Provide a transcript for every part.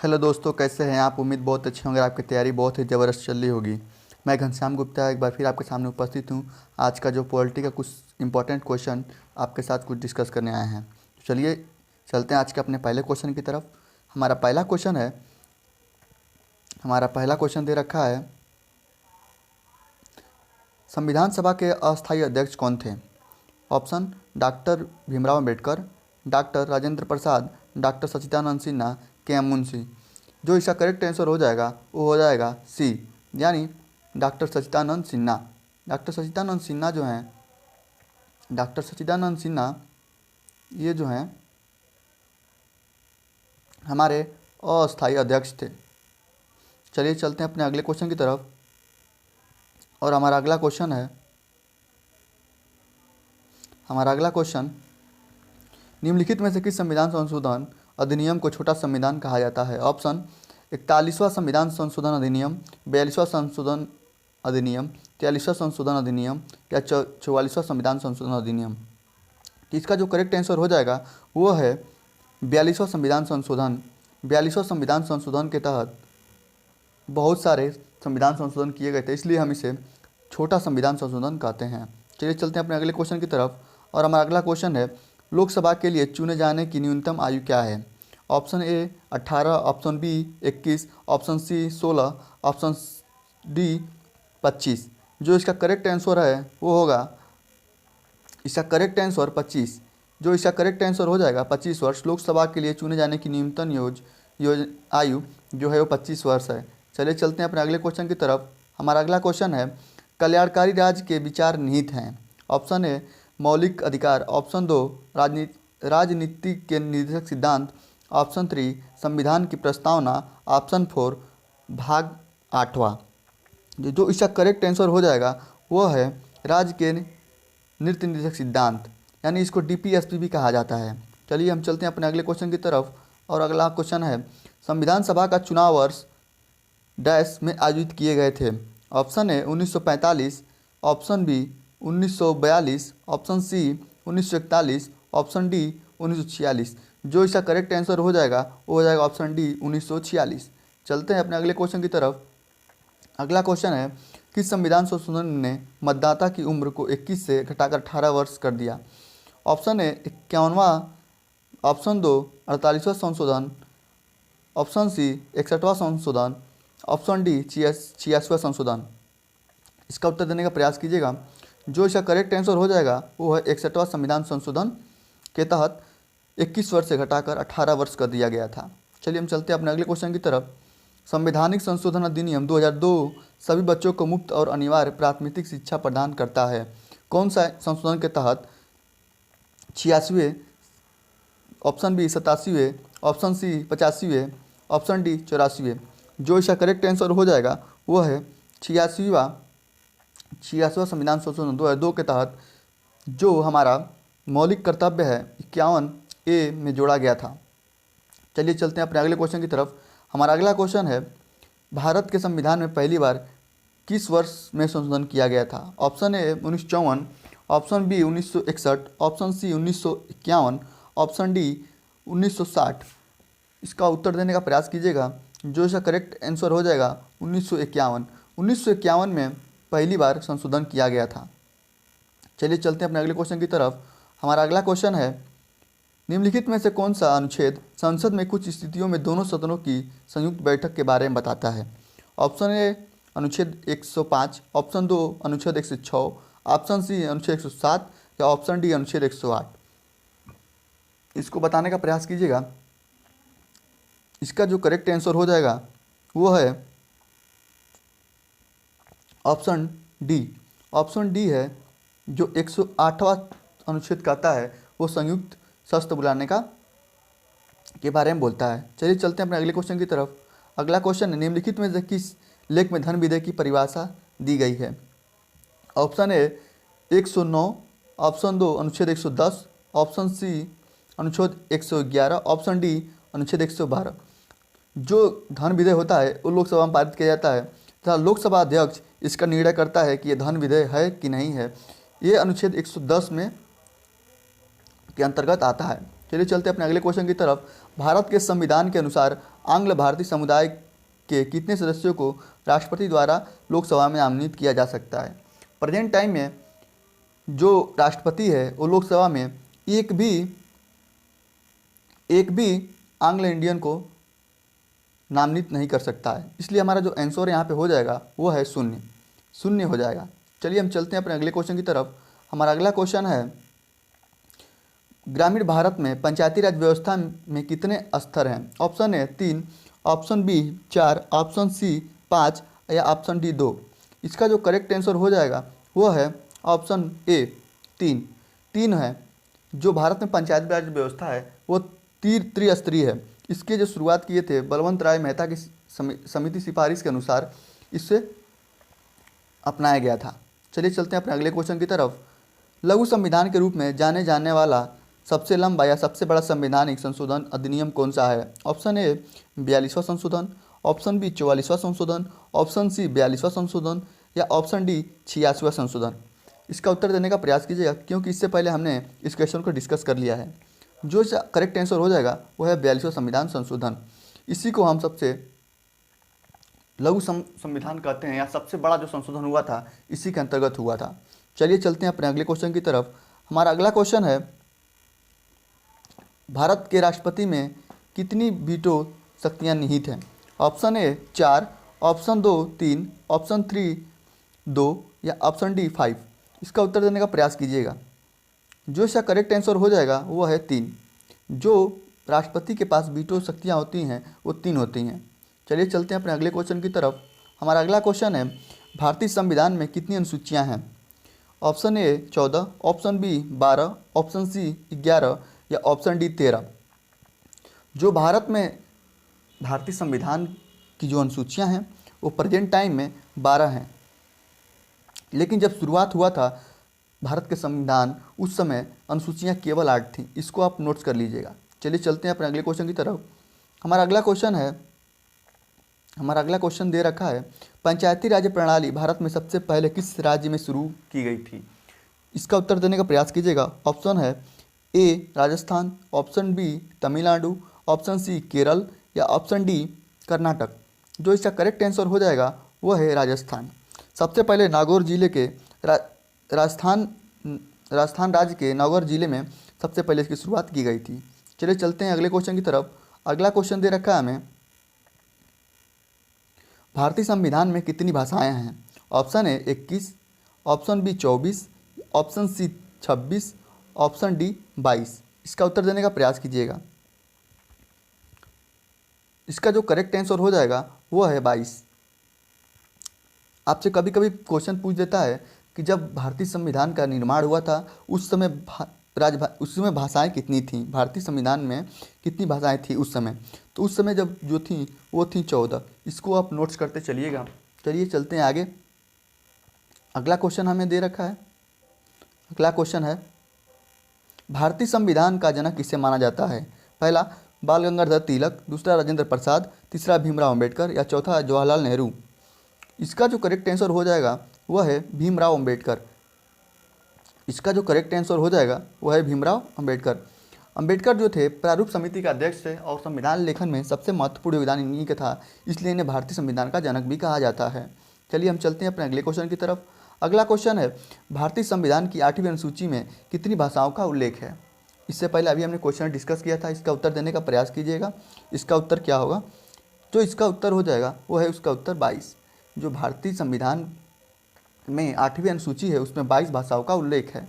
Hello दोस्तों, कैसे हैं आप। उम्मीद बहुत अच्छी होंगे, आपकी तैयारी बहुत ही ज़बरदस्त चल रही होगी। मैं घनश्याम गुप्ता एक बार फिर आपके सामने उपस्थित हूं। आज का जो पॉलिटी का कुछ इंपॉर्टेंट क्वेश्चन आपके साथ कुछ डिस्कस करने आए हैं। तो चलिए चलते हैं आज के अपने पहले क्वेश्चन की तरफ। हमारा पहला क्वेश्चन दे रखा है, संविधान सभा के अस्थायी अध्यक्ष कौन थे। Option doctor Bhimrao Ambedkar, doctor Rajendra Prasad, doctor Sachchidanand Sinha, K M Munshi. जो इसका करेक्ट आंसर हो जाएगा वो हो जाएगा सी, यानी डॉक्टर सच्चिदानंद सिन्हा। डॉक्टर सच्चिदानंद सिन्हा जो हैं डॉक्टर सच्चिदानंद सिन्हा ये जो हैं हमारे अस्थायी अध्यक्ष थे। चलिए चलते हैं अपने अगले क्वेश्चन की तरफ। और हमारा अगला क्वेश्चन निम्नलिखित में से किस संविधान संशोधन अधिनियम को छोटा संविधान कहा जाता है। ऑप्शन 41वां संविधान संशोधन अधिनियम, 42वां संशोधन अधिनियम, 43वां संशोधन अधिनियम या 44वां संविधान संशोधन अधिनियम। तो इसका जो करेक्ट आंसर हो जाएगा वो है 42वां संविधान संशोधन। 42वां संविधान संशोधन के तहत बहुत सारे संविधान संशोधन किए गए थे, इसलिए हम इसे छोटा संविधान संशोधन कहते हैं। चलिए चलते हैं अपने अगले क्वेश्चन की तरफ। और हमारा अगला क्वेश्चन है, लोकसभा के लिए चुने जाने की न्यूनतम आयु क्या है। Option A 18, option B 21, option C 16, option D 25। जो इसका करेक्ट आंसर है वो होगा इसका करेक्ट आंसर 25। जो इसका करेक्ट आंसर हो जाएगा 25 वर्ष। लोकसभा के लिए चुने जाने की न्यूनतम आयु जो है वो 25 वर्ष है। चलिए चलते हैं अपने अगले क्वेश्चन की तरफ। हमारा अगला क्वेश्चन है, कल्याणकारी राज्य के विचार निहित हैं। ऑप्शन ए मौलिक अधिकार, ऑप्शन 2 राजनीति के निर्देशक सिद्धांत, ऑप्शन 3 संविधान की प्रस्तावना, ऑप्शन 4 भाग 8वां। जो इसका करेक्ट आंसर हो जाएगा वो है राज्य के नीति निर्देशक सिद्धांत, यानी इसको डीपीएसपी भी कहा जाता है। चलिए हम चलते हैं अपने अगले क्वेश्चन की तरफ। और अगला क्वेश्चन है, संविधान सभा का चुनाव वर्ष डैश में आयोजित किए गए थे। Option A 1945, option B 1942, option C 1941, option D 1946। जो इसका करेक्ट आंसर हो जाएगा वो हो जाएगा ऑप्शन डी 1946। चलते हैं अपने अगले क्वेश्चन की तरफ। अगला क्वेश्चन है, किस संविधान संशोधन ने मतदाता की उम्र को 21 से घटाकर 18 वर्ष कर दिया। ऑप्शन ए 51वां, ऑप्शन 2 48वां संशोधन, ऑप्शन सी 61वां संशोधन, ऑप्शन डी 86वां संशोधन। इसका उत्तर देने का प्रयास कीजिएगा। जो इसका करेक्ट आंसर हो जाएगा वो है 61वां संविधान संशोधन के तहत 21 वर्ष से घटाकर 18 वर्ष कर दिया गया था। चलिए हम चलते हैं अपने अगले क्वेश्चन की तरफ। संवैधानिक संशोधन अधिनियम 2002 सभी बच्चों को मुफ्त और अनिवार्य प्राथमिक शिक्षा प्रदान करता है। कौन सा संशोधन के तहत 86वें, ऑप्शन बी 87वें, ऑप्शन सी 85वें, ऑप्शन डी 84वें। जो इसका करेक्ट आंसर हो जाएगा वो है 86वां संविधान संशोधन 2002 के तहत जो हमारा मौलिक कर्तव्य है 51A में जोड़ा गया था। चलिए चलते हैं अपने अगले क्वेश्चन की तरफ। हमारा अगला क्वेश्चन है, भारत के संविधान में पहली बार किस वर्ष में संशोधन किया गया था। Option A 1954, option B 1961, option C 1951, option D 1960। इसका उत्तर देने का प्रयास कीजिएगा। जो इसका करेक्ट आंसर हो जाएगा 1951। 1951 में पहली बार संशोधन किया गया था। चलिए चलते हैं अपने अगले क्वेश्चन की तरफ। हमारा अगला क्वेश्चन है, निम्नलिखित में से कौन सा अनुच्छेद संसद में कुछ स्थितियों में दोनों सदनों की संयुक्त बैठक के बारे में बताता है। ऑप्शन ए अनुच्छेद 105, ऑप्शन 2 अनुच्छेद 106, ऑप्शन सी अनुच्छेद 107 या ऑप्शन डी अनुच्छेद 108। इसको बताने का प्रयास कीजिएगा। इसका जो करेक्ट आंसर हो जाएगा वो है ऑप्शन डी। ऑप्शन डी है जो 108वां अनुच्छेद कहता है वो संयुक्त शस्त्र बुलाने के बारे में बोलता है। चलिए चलते हैं अपने अगले क्वेश्चन की तरफ। अगला क्वेश्चन है, निम्नलिखित में से किस लेख में धन विधेय की परिभाषा दी गई है। ऑप्शन ए 109, ऑप्शन 2 अनुच्छेद 110, ऑप्शन सी अनुच्छेद 111, ऑप्शन डी अनुच्छेद 112। जो धन विधेय होता है वो लोकसभा में पारित किया जाता है तथा लोकसभा अध्यक्ष इसका निर्णय करता है कि ये धन विधेय है कि नहीं है। ये अनुच्छेद 110 में के अंतर्गत आता है। चलिए चलते हैं अपने अगले क्वेश्चन की तरफ। भारत के संविधान के अनुसार आंग्ल भारतीय समुदाय के कितने सदस्यों को राष्ट्रपति द्वारा लोकसभा में नामित किया जा सकता है? प्रेजेंट टाइम में जो राष्ट्रपति है वो लोकसभा में एक भी आंग्ल इंडियन को नामित नहीं कर सकता है। इसलिए हमारा जो आंसर यहाँ पे हो जाएगा वो है शून्य, शून्य हो जाएगा। चलिए हम चलते हैं अपने अगले क्वेश्चन की तरफ। हमारा अगला क्वेश्चन है, ग्रामीण भारत में पंचायती राज व्यवस्था में कितने स्तर हैं? Option A 3, option B 4, option C 5 या ऑप्शन डी 2। इसका जो करेक्ट आंसर हो जाएगा वो है ऑप्शन ए 3। 3 है। जो भारत में पंचायती राज व्यवस्था है वो त्रिस्तरीय है। इसके जो शुरुआत किए थे बलवंत राय मेहता की समिति सिफारिश के अनुसार इससे अपनाया गया था। चलिए चलते हैं अपने अगले क्वेश्चन की तरफ। लघु संविधान के रूप में जाने जाने वाला सबसे लंबा या सबसे बड़ा संवैधानिक संशोधन अधिनियम कौन सा है? ऑप्शन ए 42वां संशोधन, ऑप्शन बी 44वां संशोधन, ऑप्शन सी 42वां संशोधन या ऑप्शन डी 86वां संशोधन। इसका उत्तर देने का प्रयास कीजिएगा क्योंकि इससे पहले हमने इस क्वेश्चन को डिस्कस कर लिया है। जो करेक्ट आंसर हो जाएगा वो है 42वां संविधान संशोधन। इसी को हम सबसे लघु संविधान कहते हैं या सबसे बड़ा जो संशोधन हुआ था इसी के अंतर्गत हुआ था। चलिए चलते हैं अपने अगले क्वेश्चन की तरफ। हमारा अगला क्वेश्चन है, भारत के राष्ट्रपति में कितनी वीटो शक्तियाँ निहित हैं? ऑप्शन ए 4, ऑप्शन 2 3, ऑप्शन 3 2 या ऑप्शन डी 5। इसका उत्तर देने का प्रयास कीजिएगा। जो इसका करेक्ट आंसर हो जाएगा वो है 3। जो राष्ट्रपति के पास वीटो शक्तियाँ होती हैं वो 3 होती हैं। चलिए चलते हैं अपने अगले क्वेश्चन की तरफ। हमारा अगला क्वेश्चन है, भारतीय संविधान में कितनी अनुसूचियाँ हैं? Option A 14, option B 12, option C 11 या ऑप्शन डी 13। जो भारत में भारतीय संविधान की जो अनुसूचियाँ हैं वो प्रेजेंट टाइम में 12 हैं, लेकिन जब शुरुआत हुआ था भारत के संविधान उस समय अनुसूचियाँ केवल 8 थीं। इसको आप नोट्स कर लीजिएगा। चलिए चलते हैं अपने अगले क्वेश्चन की तरफ। हमारा अगला क्वेश्चन दे रखा है, पंचायती राज प्रणाली भारत में सबसे पहले किस राज्य में शुरू की गई थी? इसका उत्तर देने का प्रयास कीजिएगा। ऑप्शन है A Rajasthan, option B Tamil Nadu, option C Kerala या ऑप्शन डी कर्नाटक। जो इसका करेक्ट आंसर हो जाएगा वो है राजस्थान। सबसे पहले नागौर जिले के राजस्थान राज्य के नागौर जिले में सबसे पहले इसकी शुरुआत की गई थी। चलिए चलते हैं अगले क्वेश्चन की तरफ। अगला क्वेश्चन दे रखा है हमें, भारतीय संविधान में कितनी भाषाएं हैं? Option A 21, option B 24, option C 26, option D 22। इसका उत्तर देने का प्रयास कीजिएगा। इसका जो करेक्ट आंसर हो जाएगा वो है 22। आपसे कभी कभी क्वेश्चन पूछ देता है कि जब भारतीय संविधान का निर्माण हुआ था उस समय भाषाएं कितनी थीं? भारतीय संविधान में कितनी भाषाएं थी उस समय? तो उस समय जब जो थी वो थी 14। इसको आप नोट्स करते चलिएगा। चलिए चलते हैं आगे। अगला क्वेश्चन हमें दे रखा है। अगला क्वेश्चन है, भारतीय संविधान का जनक किसे माना जाता है? पहला बाल गंगाधर तिलक, दूसरा राजेंद्र प्रसाद, तीसरा भीमराव अम्बेडकर या चौथा जवाहरलाल नेहरू। इसका जो करेक्ट आंसर हो जाएगा वह है भीमराव अम्बेडकर। इसका जो करेक्ट आंसर हो जाएगा वह है भीमराव अम्बेडकर। अम्बेडकर जो थे प्रारूप समिति का अध्यक्ष थे और संविधान लेखन में सबसे महत्वपूर्ण योगदान इन्हीं का था, इसलिए इन्हें भारतीय संविधान का जनक भी कहा जाता है। चलिए हम चलते हैं अपने अगले क्वेश्चन की तरफ। अगला क्वेश्चन है, भारतीय संविधान की 8वीं अनुसूची में कितनी भाषाओं का उल्लेख है? इससे पहले अभी हमने क्वेश्चन डिस्कस किया था, इसका उत्तर देने का प्रयास कीजिएगा। इसका उत्तर क्या होगा? जो इसका उत्तर हो जाएगा वो है उसका उत्तर 22। जो भारतीय संविधान में 8वीं अनुसूची है उसमें 22 भाषाओं का उल्लेख है।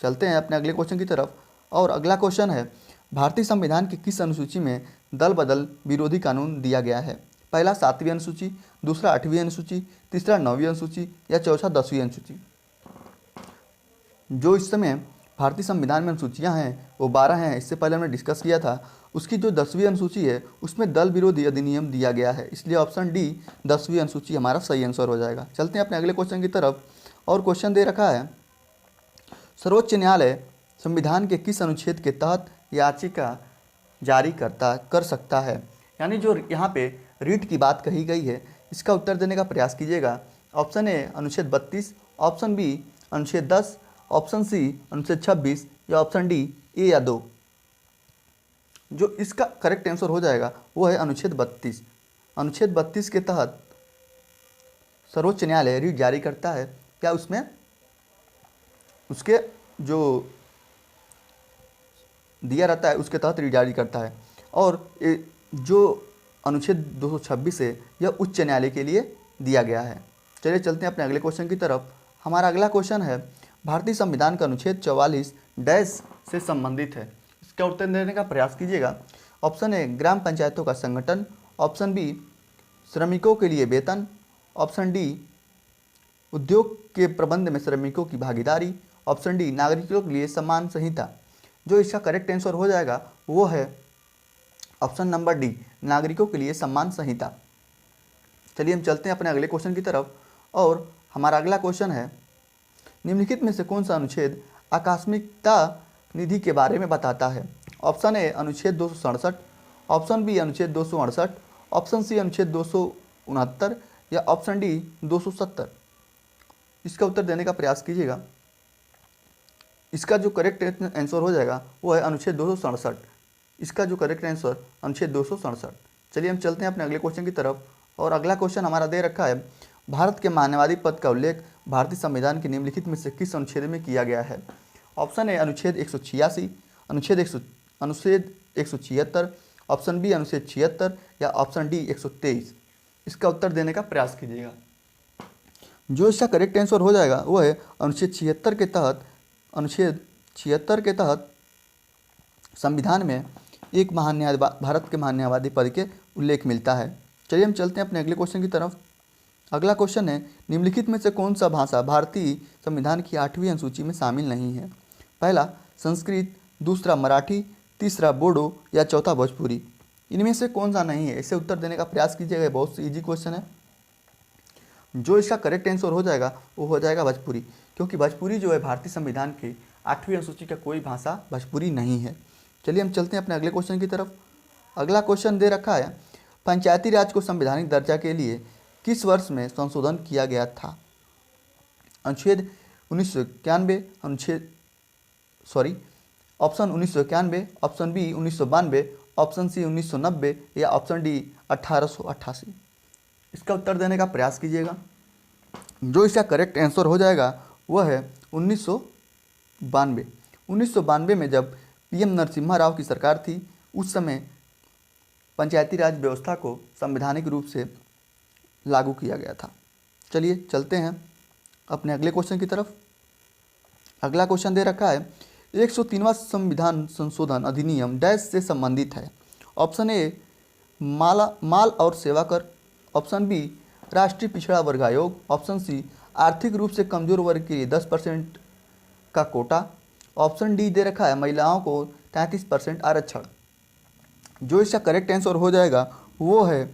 चलते हैं अपने अगले क्वेश्चन की तरफ। और अगला क्वेश्चन है, भारतीय संविधान की किस अनुसूची में दल बदल विरोधी कानून दिया गया है? पहला 7वीं अनुसूची, दूसरा 8वीं अनुसूची, तीसरा 9वीं अनुसूची या चौथा 10वीं अनुसूची। जो इस समय भारतीय संविधान में अनुसूचियाँ हैं वो 12 हैं। इससे पहले हमने डिस्कस किया था। उसकी जो 10वीं अनुसूची है उसमें दल विरोधी अधिनियम दिया गया है, इसलिए ऑप्शन डी 10वीं अनुसूची हमारा सही आंसर हो जाएगा। चलते हैं अपने अगले क्वेश्चन की तरफ। और क्वेश्चन दे रखा है, सर्वोच्च न्यायालय संविधान के किस अनुच्छेद के तहत याचिका जारी कर सकता है? यानी जो यहाँ पे रीट की बात कही गई है इसका उत्तर देने का प्रयास कीजिएगा। ऑप्शन ए अनुच्छेद 32, ऑप्शन बी अनुच्छेद 10, ऑप्शन सी अनुच्छेद 26 या ऑप्शन डी ए या 2। जो इसका करेक्ट आंसर हो जाएगा वो है अनुच्छेद 32। अनुच्छेद 32 के तहत सर्वोच्च न्यायालय रीट जारी करता है, क्या उसमें उसके जो दिया रहता है उसके तहत रीट जारी करता है। और जो अनुच्छेद 226 है यह उच्च न्यायालय के लिए दिया गया है। चलिए चलते हैं अपने अगले क्वेश्चन की तरफ। हमारा अगला क्वेश्चन है भारतीय संविधान का अनुच्छेद 44 डैश से संबंधित है। इसका उत्तर देने का प्रयास कीजिएगा। ऑप्शन ए ग्राम पंचायतों का संगठन, ऑप्शन बी श्रमिकों के लिए वेतन, ऑप्शन डी उद्योग के प्रबंध में श्रमिकों की भागीदारी, ऑप्शन डी नागरिकों के लिए सम्मान संहिता। जो इसका करेक्ट आंसर हो जाएगा वो है ऑप्शन नंबर डी, नागरिकों के लिए सम्मान संहिता। चलिए हम चलते हैं अपने अगले क्वेश्चन की तरफ। और हमारा अगला क्वेश्चन है निम्नलिखित में से कौन सा अनुच्छेद आकस्मिकता निधि के बारे में बताता है। ऑप्शन ए अनुच्छेद 267, ऑप्शन बी अनुच्छेद 268, ऑप्शन सी अनुच्छेद 269 या ऑप्शन डी 270। इसका उत्तर देने का प्रयास कीजिएगा। इसका जो करेक्ट आंसर हो जाएगा वो है अनुच्छेद 267। इसका जो करेक्ट आंसर अनुच्छेद 267। चलिए हम चलते हैं अपने अगले क्वेश्चन की तरफ। और अगला क्वेश्चन हमारा दे रखा है भारत के मानवाधिकार पद का उल्लेख भारतीय संविधान के निम्नलिखित में से किस अनुच्छेद में किया गया है। ऑप्शन ए अनुच्छेद 186, अनुच्छेद 176, ऑप्शन बी अनुच्छेद 76 या ऑप्शन डी 123। इसका उत्तर देने का प्रयास कीजिएगा। जो इसका करेक्ट आंसर हो जाएगा वो है अनुच्छेद 76 के तहत। अनुच्छेद 76 के तहत संविधान में एक भारत के महान्यायवादी पद के उल्लेख मिलता है। चलिए हम चलते हैं अपने अगले क्वेश्चन की तरफ। अगला क्वेश्चन है निम्नलिखित में से कौन सा भाषा भारतीय संविधान की 8वीं अनुसूची में शामिल नहीं है। पहला संस्कृत, दूसरा मराठी, तीसरा बोडो या चौथा भोजपुरी। इनमें से कौन सा नहीं है, इसे उत्तर देने का प्रयास कीजिएगा। बहुत सी इजी क्वेश्चन है। जो इसका करेक्ट आंसर हो जाएगा वो हो जाएगा भोजपुरी, क्योंकि भोजपुरी जो है भारतीय संविधान की 8वीं अनुसूची का कोई भाषा भोजपुरी नहीं है। चलिए हम चलते हैं अपने अगले क्वेश्चन की तरफ। अगला क्वेश्चन दे रखा है पंचायती राज को संवैधानिक दर्जा के लिए किस वर्ष में संशोधन किया गया था। अनुच्छेद 1991, option 1991, option B 1992, option C 1990 या ऑप्शन डी 1888। इसका उत्तर देने का प्रयास कीजिएगा। जो इसका करेक्ट आंसर हो जाएगा वह है 1992। 1992 में जब पीएम नरसिम्हा राव की सरकार थी उस समय पंचायती राज व्यवस्था को संवैधानिक रूप से लागू किया गया था। चलिए चलते हैं अपने अगले क्वेश्चन की तरफ। अगला क्वेश्चन दे रखा है 103वां संविधान संशोधन अधिनियम डैश से संबंधित है। ऑप्शन ए माल और सेवा कर, ऑप्शन बी राष्ट्रीय पिछड़ा वर्ग आयोग, ऑप्शन सी आर्थिक रूप से कमजोर वर्ग के लिए 10% का कोटा, ऑप्शन डी दे रखा है महिलाओं को 33% आरक्षण। जो इसका करेक्ट आंसर हो जाएगा वो है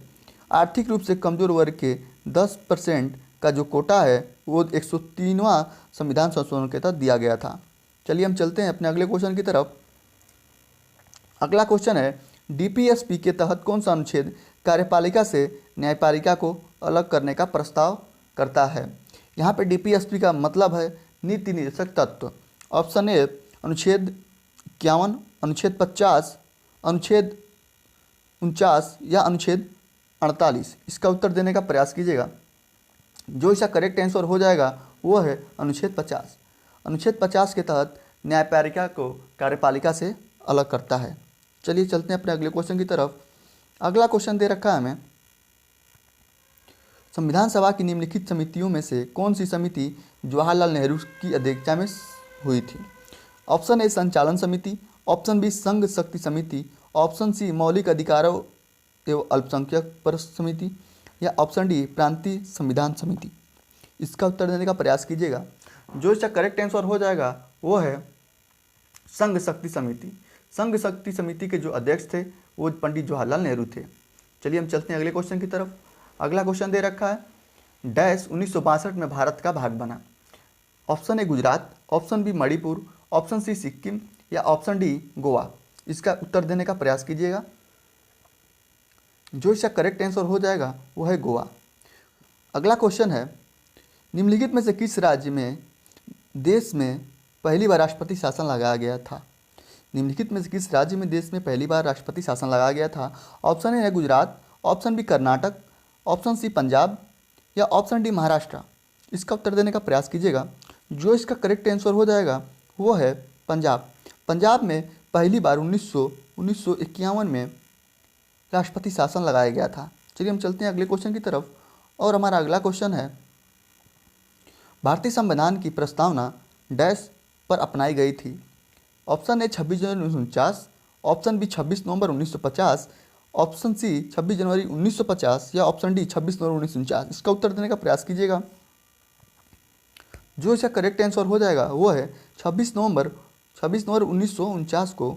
आर्थिक रूप से कमजोर वर्ग के 10% का जो कोटा है वो 103वां संविधान संशोधन के तहत दिया गया था। चलिए हम चलते हैं अपने अगले क्वेश्चन की तरफ। अगला क्वेश्चन है डीपीएसपी के तहत कौन सा अनुच्छेद कार्यपालिका से न्यायपालिका को अलग करने का प्रस्ताव करता है। यहाँ पे डीपीएसपी का मतलब है नीति निर्देशक तत्व। ऑप्शन ए अनुच्छेद 51, अनुच्छेद 50, अनुच्छेद 49 या अनुच्छेद 48। इसका उत्तर देने का प्रयास कीजिएगा। जो इसका करेक्ट आंसर हो जाएगा वो है अनुच्छेद 50। अनुच्छेद 50 के तहत न्यायपालिका को कार्यपालिका से अलग करता है। चलिए चलते हैं अपने अगले क्वेश्चन की तरफ। अगला क्वेश्चन दे रखा है हमें संविधान सभा की निम्नलिखित समितियों में से कौन सी समिति जवाहरलाल नेहरू की अध्यक्षता में हुई थी। ऑप्शन ए संचालन समिति, ऑप्शन बी संघ शक्ति समिति, ऑप्शन सी मौलिक अधिकारों एवं अल्पसंख्यक प्रश्न समिति या ऑप्शन डी प्रांतीय संविधान समिति। इसका उत्तर देने का प्रयास कीजिएगा। जो इसका करेक्ट आंसर हो जाएगा वो है संघ शक्ति समिति। संघ शक्ति समिति के जो अध्यक्ष थे वो पंडित जवाहरलाल नेहरू थे। चलिए हम चलते हैं अगले क्वेश्चन की तरफ। अगला क्वेश्चन दे रखा है डैश 1962 में भारत का भाग बना। Option A Gujarat, option B Manipur, option C Sikkim या ऑप्शन डी गोवा। इसका उत्तर देने का प्रयास कीजिएगा। जो इसका करेक्ट आंसर हो जाएगा वो है गोवा। अगला क्वेश्चन है निम्नलिखित में से किस राज्य में देश में पहली बार राष्ट्रपति शासन लगाया गया था। निम्नलिखित में से किस राज्य में देश में पहली बार राष्ट्रपति शासन लगाया गया था? ऑप्शन ए है Gujarat, option B Karnataka, option C Punjab या ऑप्शन डी महाराष्ट्र। इसका उत्तर देने का प्रयास कीजिएगा। जो इसका करेक्ट आंसर हो जाएगा वो है पंजाब। पंजाब में पहली बार 1951 में राष्ट्रपति शासन लगाया गया था। चलिए हम चलते हैं अगले क्वेश्चन की तरफ और हमारा अगला क्वेश्चन है, भारतीय संविधान की प्रस्तावना डैश पर अपनाई गई थी? ऑप्शन ए 26 जनवरी 1949, ऑप्शन बी 26 नवंबर 1950, ऑप्शन सी 26 जनवरी 1950 या ऑप्शन डी 26 नवंबर 1949। इसका उत्तर देने का प्रयास कीजिएगा। जो इसका करेक्ट आंसर हो जाएगा वो है 26 नवंबर 1949 को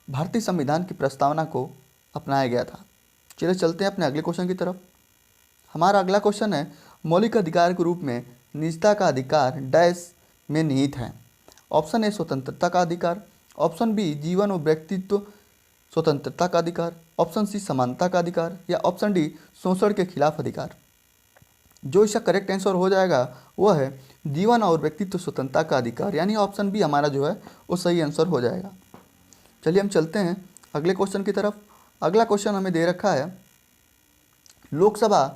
भारतीय संविधान की प्रस्तावना को अपनाया गया था। चलिए चलते हैं अपने अगले क्वेश्चन की तरफ। हमारा अगला क्वेश्चन है, मौलिक अधिकार के रूप में निजता का अधिकार डैश में निहित है? ऑप्शन ए स्वतंत्रता का अधिकार, ऑप्शन बी जीवन और व्यक्तित्व स्वतंत्रता का अधिकार, ऑप्शन सी समानता का अधिकार या ऑप्शन डी शोषण के खिलाफ अधिकार। जो इसका करेक्ट आंसर हो जाएगा वो है जीवन और व्यक्तित्व स्वतंत्रता का अधिकार, यानी ऑप्शन बी हमारा जो है वो सही आंसर हो जाएगा। चलिए हम चलते हैं अगले क्वेश्चन की तरफ। अगला क्वेश्चन हमें दे रखा है, लोकसभा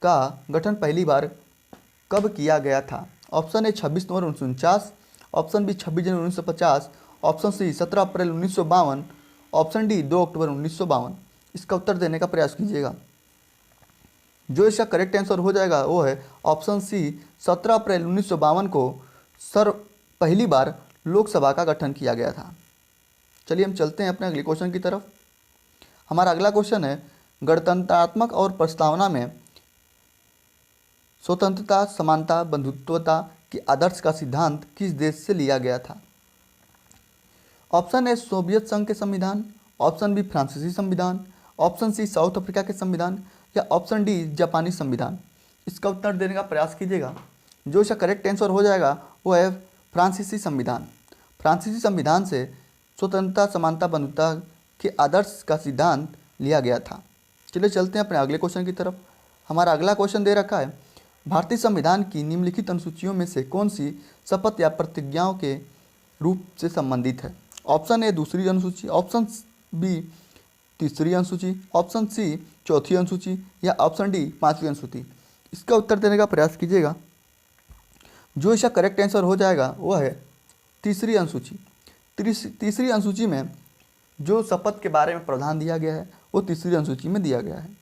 का गठन पहली बार कब किया गया था? ऑप्शन ए 26 नवंबर 1949, ऑप्शन बी 26 जनवरी 1950, option C 17 April 1952, option D 2 October 1952। इसका उत्तर देने का प्रयास कीजिएगा। जो इसका करेक्ट आंसर हो जाएगा वो है ऑप्शन सी 17 अप्रैल 1952 को पहली बार लोकसभा का गठन किया गया था। चलिए हम चलते हैं अपने अगले क्वेश्चन की तरफ। हमारा अगला क्वेश्चन है, गणतंत्रात्मक और प्रस्तावना में स्वतंत्रता, समानता, बंधुत्वता के आदर्श का सिद्धांत किस देश से लिया गया था? ऑप्शन ए सोवियत संघ के संविधान, ऑप्शन बी फ्रांसीसी संविधान, ऑप्शन सी साउथ अफ्रीका के संविधान या ऑप्शन डी जापानी संविधान। इसका उत्तर देने का प्रयास कीजिएगा। जो इसका करेक्ट आंसर हो जाएगा वो है फ्रांसीसी संविधान। फ्रांसीसी संविधान से स्वतंत्रता, समानता, बंधुत्वता के आदर्श का सिद्धांत लिया गया था। चलिए चलते हैं अपने अगले क्वेश्चन की तरफ। हमारा अगला क्वेश्चन दे रखा है, भारतीय संविधान की निम्नलिखित अनुसूचियों में से कौन सी शपथ या प्रतिज्ञाओं के रूप से संबंधित है? ऑप्शन ए दूसरी अनुसूची, ऑप्शन बी तीसरी अनुसूची, ऑप्शन सी चौथी अनुसूची या ऑप्शन डी पांचवी अनुसूची। इसका उत्तर देने का प्रयास कीजिएगा। जो इसका करेक्ट आंसर हो जाएगा वो है तीसरी अनुसूची। तीसरी अनुसूची में जो शपथ के बारे में प्रावधान दिया गया है वो तीसरी अनुसूची में दिया गया है।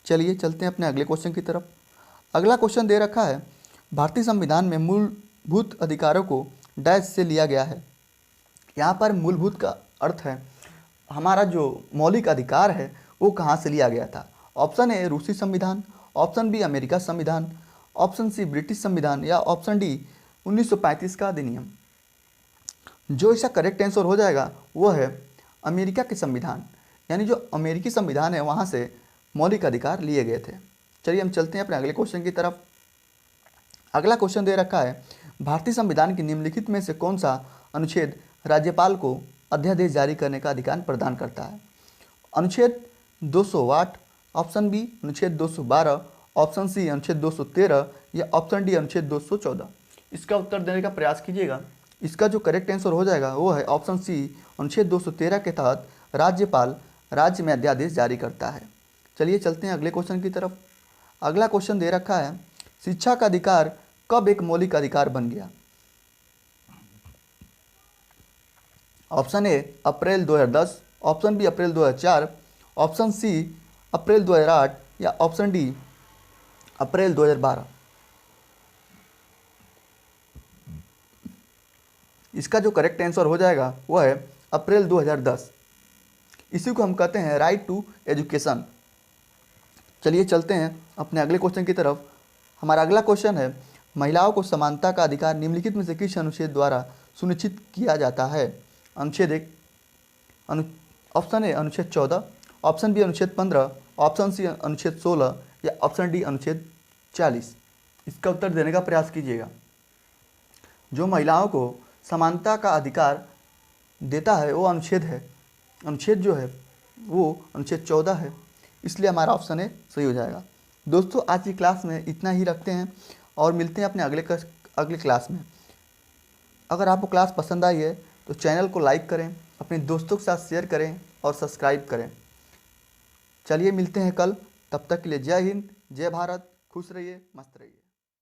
चलिए चलते हैं अपने अगले क्वेश्चन की तरफ। अगला क्वेश्चन दे रखा है, भारतीय संविधान में मूलभूत अधिकारों को डैश से लिया गया है? यहाँ पर मूलभूत का अर्थ है हमारा जो मौलिक अधिकार है वो कहाँ से लिया गया था? ऑप्शन ए रूसी संविधान, ऑप्शन बी अमेरिका संविधान, ऑप्शन सी ब्रिटिश संविधान या ऑप्शन डी 1935 का अधिनियम। जो इसका करेक्ट आंसर हो जाएगा वो है अमेरिका के संविधान, यानी जो अमेरिकी संविधान है वहाँ से मौलिक अधिकार लिए गए थे। चलिए हम चलते हैं अपने अगले क्वेश्चन की तरफ। अगला क्वेश्चन दे रखा है, भारतीय संविधान की निम्नलिखित में से कौन सा अनुच्छेद राज्यपाल को अध्यादेश जारी करने का अधिकार प्रदान करता है? अनुच्छेद 208, ऑप्शन बी अनुच्छेद 212, ऑप्शन सी अनुच्छेद 213 या ऑप्शन डी अनुच्छेद 214। इसका उत्तर देने का प्रयास कीजिएगा। इसका जो करेक्ट आंसर हो जाएगा वो है ऑप्शन सी अनुच्छेद 213 के तहत राज्यपाल राज्य में अध्यादेश जारी करता है। चलिए चलते हैं अगले क्वेश्चन की तरफ। अगला क्वेश्चन दे रखा है, शिक्षा का अधिकार कब एक मौलिक अधिकार बन गया? Option A April 2010, option B April 2004, option C April 2008 या ऑप्शन डी अप्रैल 2012। इसका जो करेक्ट आंसर हो जाएगा वो है अप्रैल 2010। इसी को हम कहते हैं राइट टू एजुकेशन। चलिए चलते हैं अपने अगले क्वेश्चन की तरफ। हमारा अगला क्वेश्चन है, महिलाओं को समानता का अधिकार निम्नलिखित में से किस अनुच्छेद द्वारा सुनिश्चित किया जाता है? अनुच्छेद 1, ऑप्शन ए अनुच्छेद 14, ऑप्शन बी अनुच्छेद 15, ऑप्शन सी अनुच्छेद 16 या ऑप्शन डी अनुच्छेद 40। इसका उत्तर देने का प्रयास कीजिएगा। जो महिलाओं को समानता का अधिकार देता है वो अनुच्छेद जो है वो अनुच्छेद 14 है, इसलिए हमारा ऑप्शन ए सही हो जाएगा। दोस्तों आज की क्लास में इतना ही रखते हैं और मिलते हैं अपने अगले क्लास में। अगर आपको क्लास पसंद आई है तो चैनल को लाइक करें, अपने दोस्तों के साथ शेयर करें और सब्सक्राइब करें। चलिए मिलते हैं कल, तब तक के लिए जय हिंद, जय भारत, खुश रहिए, मस्त रहिए।